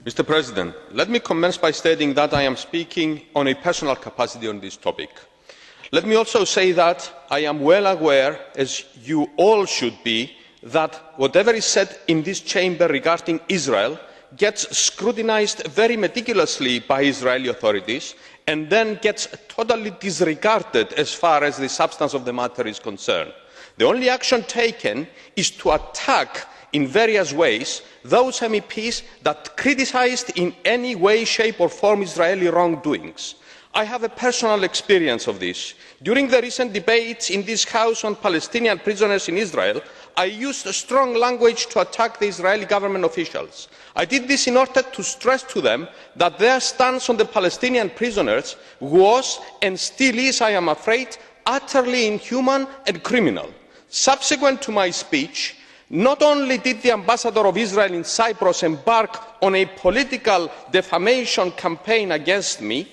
Mr. President, let me commence by stating that I am speaking in a personal capacity on this topic. Let me also say that I am well aware, as you all should be, that whatever is said in this chamber regarding Israel gets scrutinised very meticulously by Israeli authorities and then gets totally disregarded as far as the substance of the matter is concerned. The only action taken is to attack in various ways those MEPs that criticised in any way, shape or form Israeli wrongdoings. I have a personal experience of this. During the recent debates in this House on Palestinian prisoners in Israel, I used strong language to attack the Israeli government officials. I did this in order to stress to them that their stance on the Palestinian prisoners was, and still is, I am afraid, utterly inhuman and criminal. Subsequent to my speech, not only did the ambassador of Israel in Cyprus embark on a political defamation campaign against me,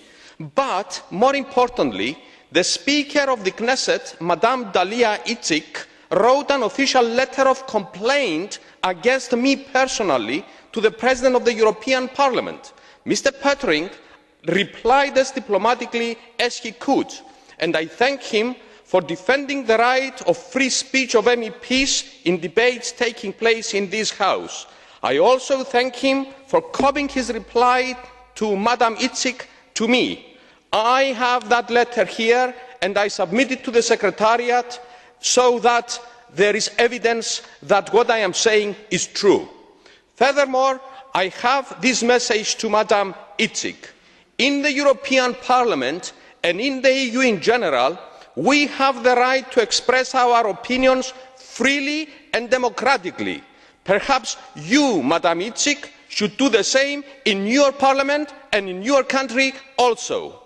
but more importantly, the Speaker of the Knesset, Madame Dalia Itzik, wrote an official letter of complaint against me personally to the President of the European Parliament. Mr. Pöttering replied as diplomatically as he could, and I thank him for defending the right of free speech of MEPs in debates taking place in this House. I also thank him for copying his reply to Madam Itzik to me. I have that letter here and I submit it to the Secretariat so that there is evidence that what I am saying is true. Furthermore, I have this message to Madam Itzik. In the European Parliament and in the EU in general, we have the right to express our opinions freely and democratically. Perhaps you, Madam Itzik, should do the same in your parliament and in your country also.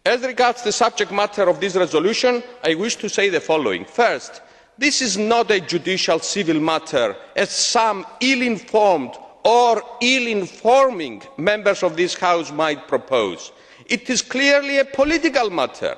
As regards the subject matter of this resolution, I wish to say the following. First, this is not a judicial civil matter, as some ill-informed or ill-informing members of this House might propose. It is clearly a political matter,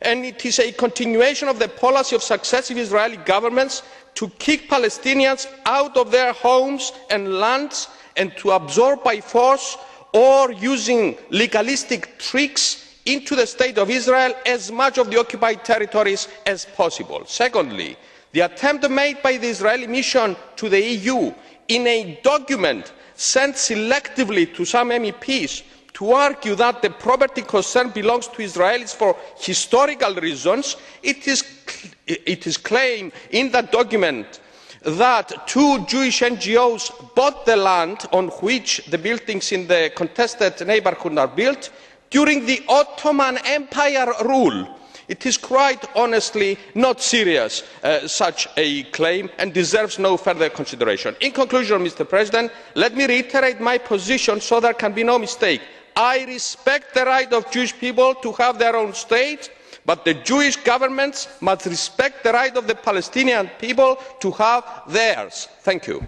and it is a continuation of the policy of successive Israeli governments to kick Palestinians out of their homes and lands and to absorb by force or using legalistic tricks into the State of Israel as much of the occupied territories as possible. Secondly, the attempt made by the Israeli mission to the EU in a document sent selectively to some MEPs to argue that the property concerned belongs to Israelis for historical reasons. It is claimed in that document that two Jewish NGOs bought the land on which the buildings in the contested neighbourhood are built during the Ottoman Empire rule. It is quite honestly not serious, such a claim, and deserves no further consideration. In conclusion, Mr. President, let me reiterate my position so there can be no mistake. I respect the right of Jewish people to have their own state, but the Jewish governments must respect the right of the Palestinian people to have theirs. Thank you.